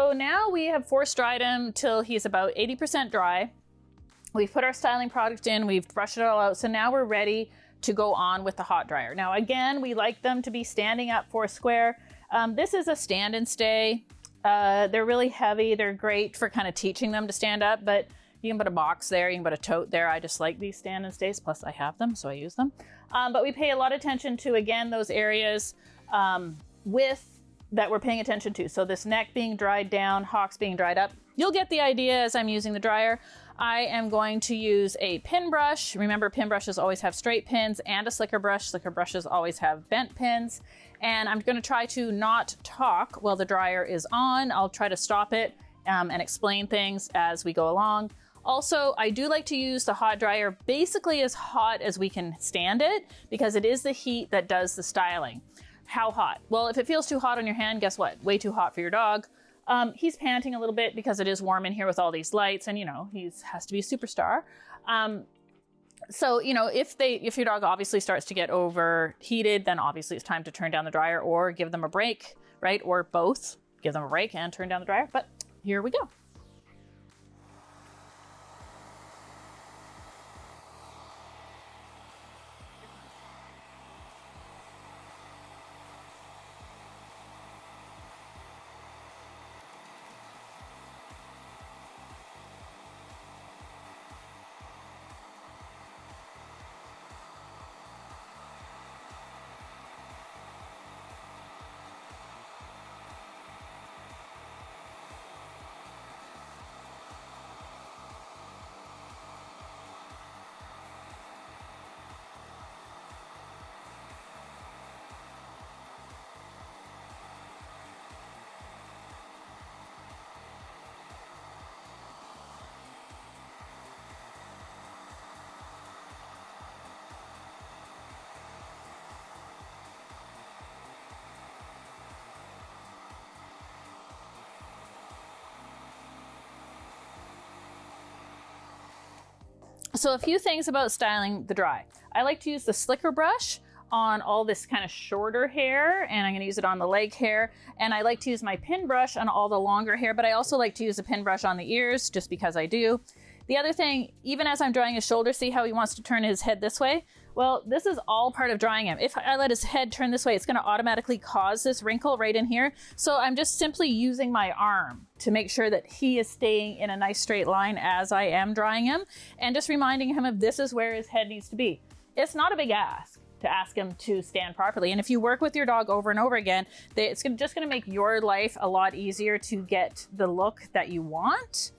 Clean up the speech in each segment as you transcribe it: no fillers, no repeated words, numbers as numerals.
So now we have force dried him till he's about 80% dry. We've put our styling product in, we've brushed it all out. So now we're ready to go on with the hot dryer. Now again, we like them to be standing up 4 square. This is a stand and stay. They're really heavy. They're great for kind of teaching them to stand up, but you can put a box there, you can put a tote there. I just like these stand and stays, plus I have them, so I use them. But we pay a lot of attention to, again, those areas that we're paying attention to. So this neck being dried down, hocks being dried up. You'll get the idea as I'm using the dryer. I am going to use a pin brush. Remember, pin brushes always have straight pins, and a slicker brush. Slicker brushes always have bent pins. And I'm gonna try to not talk while the dryer is on. I'll try to stop it and explain things as we go along. Also, I do like to use the hot dryer basically as hot as we can stand it, because it is the heat that does the styling. How hot? Well, if it feels too hot on your hand, guess what? Way too hot for your dog. He's panting a little bit because it is warm in here with all these lights, and you know, he has to be a superstar. So, you know, if your dog obviously starts to get overheated, then obviously it's time to turn down the dryer or give them a break, right? Or both, give them a break and turn down the dryer. But here we go. So a few things about styling the dry. I like to use the slicker brush on all this kind of shorter hair, and I'm going to use it on the leg hair. And I like to use my pin brush on all the longer hair, but I also like to use a pin brush on the ears just because I do. The other thing, even as I'm drying his shoulder, see how he wants to turn his head this way? Well, this is all part of drying him. If I let his head turn this way, it's going to automatically cause this wrinkle right in here. So I'm just simply using my arm to make sure that he is staying in a nice straight line as I am drying him, and just reminding him of this is where his head needs to be. It's not a big ask to ask him to stand properly. And if you work with your dog over and over again, it's just going to make your life a lot easier to get the look that you want.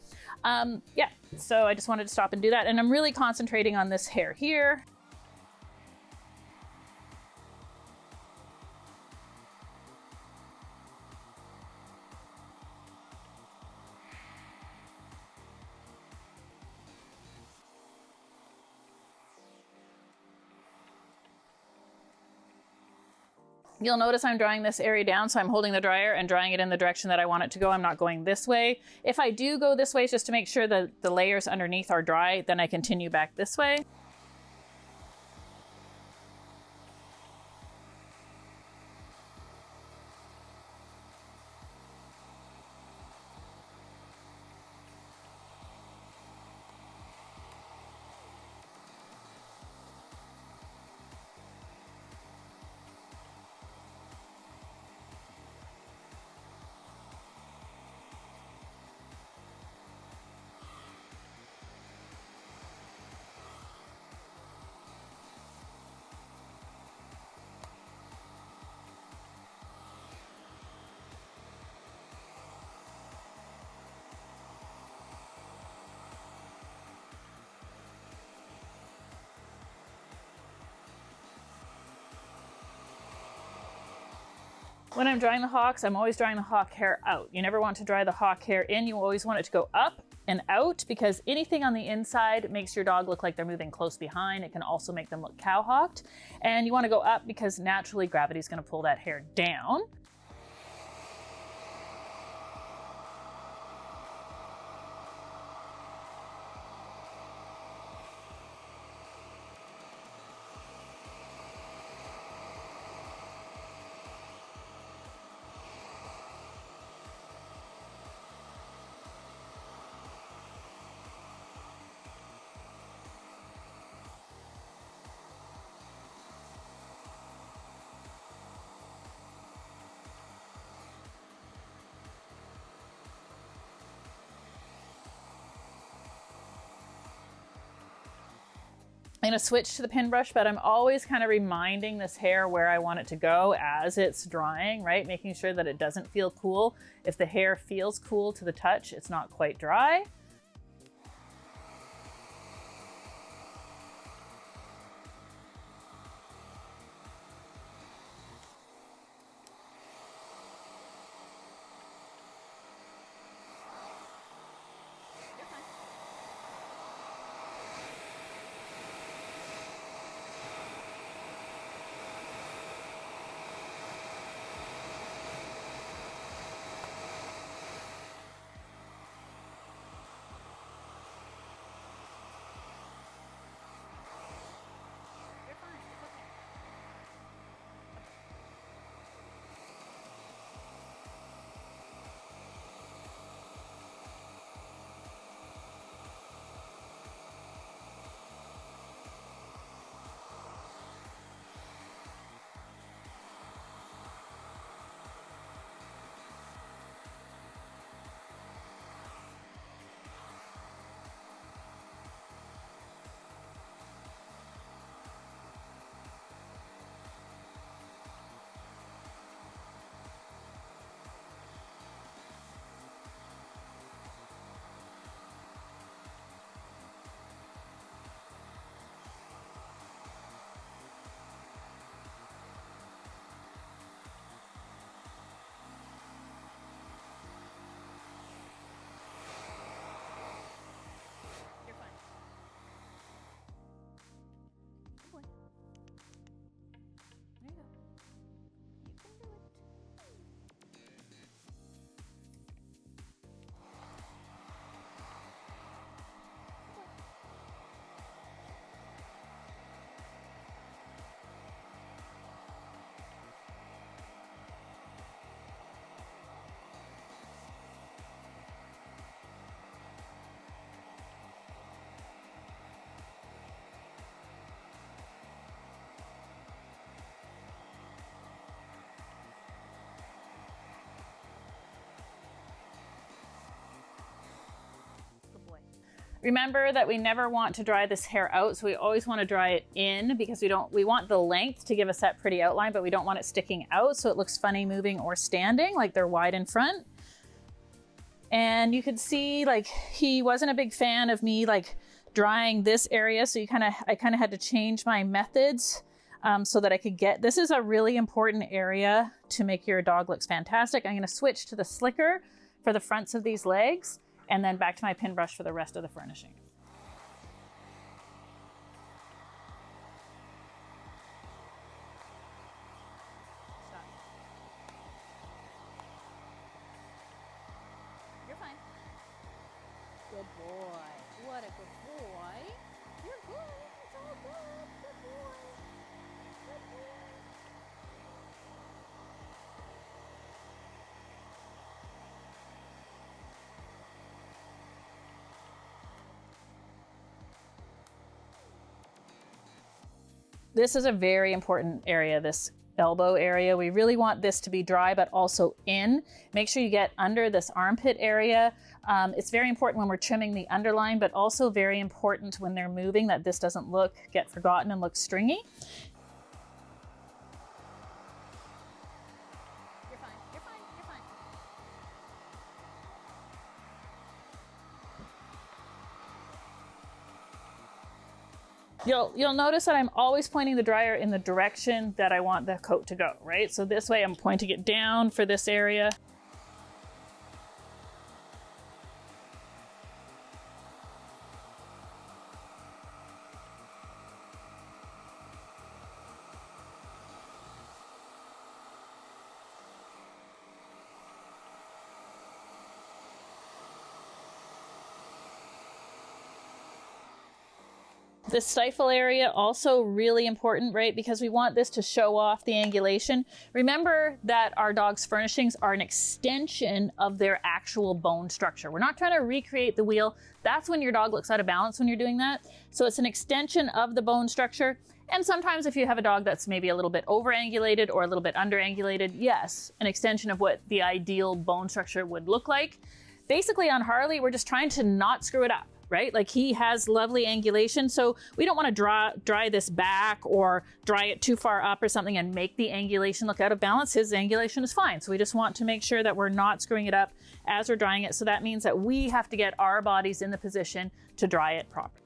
Yeah, so I just wanted to stop and do that. And I'm really concentrating on this hair here. You'll notice I'm drying this area down, so I'm holding the dryer and drying it in the direction that I want it to go. I'm not going this way. If I do go this way, just to make sure that the layers underneath are dry, then I continue back this way. When I'm drying the hocks, I'm always drying the hawk hair out. You never want to dry the hawk hair in. You always want it to go up and out, because anything on the inside makes your dog look like they're moving close behind. It can also make them look cow-hawked. And you want to go up because naturally gravity is going to pull that hair down. I'm gonna switch to the pin brush, but I'm always kind of reminding this hair where I want it to go as it's drying, right? Making sure that it doesn't feel cool. If the hair feels cool to the touch, it's not quite dry. Remember that we never want to dry this hair out, so we always want to dry it in because we want the length to give us that pretty outline, but we don't want it sticking out so it looks funny moving or standing, like they're wide in front. And you could see like he wasn't a big fan of me like drying this area, so I kind of had to change my methods so that I could get, this is a really important area to make your dog look fantastic. I'm going to switch to the slicker for the fronts of these legs, and then back to my pin brush for the rest of the furnishing. Stop. You're fine. Good boy. What a good boy. You're good. It's all good. Good boy. Good boy. This is a very important area, this elbow area. We really want this to be dry, but also in. Make sure you get under this armpit area. It's very important when we're trimming the underline, but also very important when they're moving that this doesn't get forgotten and look stringy. You're fine, you're fine, you're fine. You'll notice that I'm always pointing the dryer in the direction that I want the coat to go, right? So this way I'm pointing it down for this area. This stifle area also really important, right? Because we want this to show off the angulation. Remember that our dog's furnishings are an extension of their actual bone structure. We're not trying to recreate the wheel. That's when your dog looks out of balance when you're doing that. So it's an extension of the bone structure. And sometimes if you have a dog that's maybe a little bit over-angulated or a little bit under-angulated, yes, an extension of what the ideal bone structure would look like. Basically on Harley, we're just trying to not screw it up. right? Like he has lovely angulation. So we don't want to dry this back or dry it too far up or something and make the angulation look out of balance. His angulation is fine. So we just want to make sure that we're not screwing it up as we're drying it. So that means that we have to get our bodies in the position to dry it properly.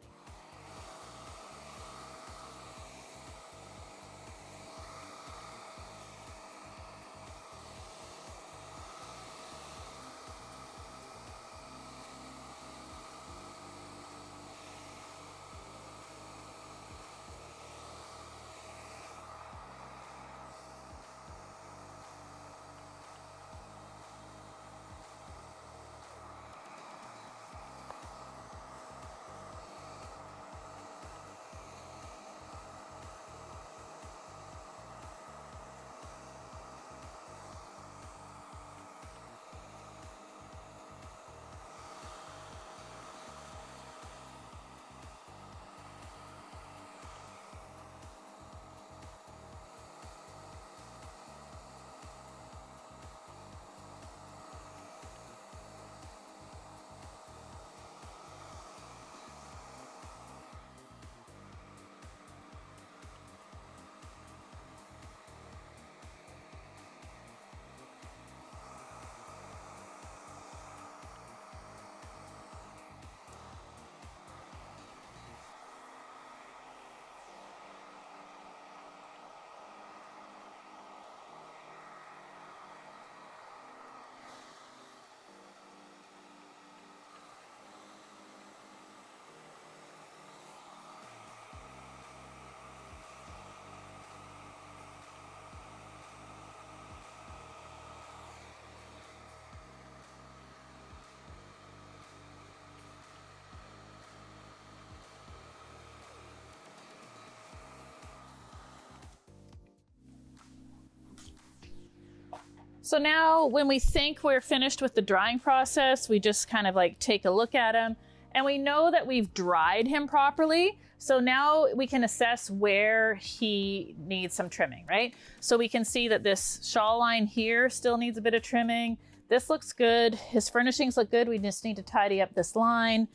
So now when we think we're finished with the drying process, we just kind of like take a look at him and we know that we've dried him properly. So now we can assess where he needs some trimming, right? So we can see that this shawl line here still needs a bit of trimming. This looks good. His furnishings look good. We just need to tidy up this line.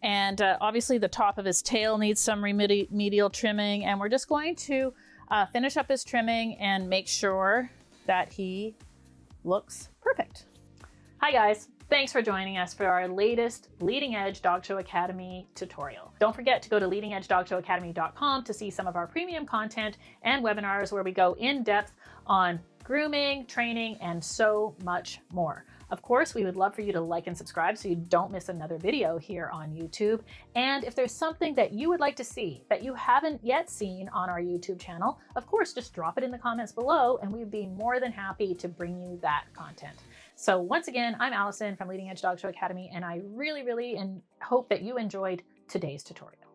And obviously the top of his tail needs some remedial trimming. And we're just going to finish up his trimming and make sure that he looks perfect. Hi guys, thanks for joining us for our latest Leading Edge Dog Show Academy tutorial. Don't forget to go to leadingedgedogshowacademy.com to see some of our premium content and webinars where we go in depth on grooming, training, and so much more. Of course, we would love for you to like and subscribe so you don't miss another video here on YouTube. And if there's something that you would like to see that you haven't yet seen on our YouTube channel, of course, just drop it in the comments below and we'd be more than happy to bring you that content. So once again, I'm Allison from Leading Edge Dog Show Academy, and I really hope that you enjoyed today's tutorial.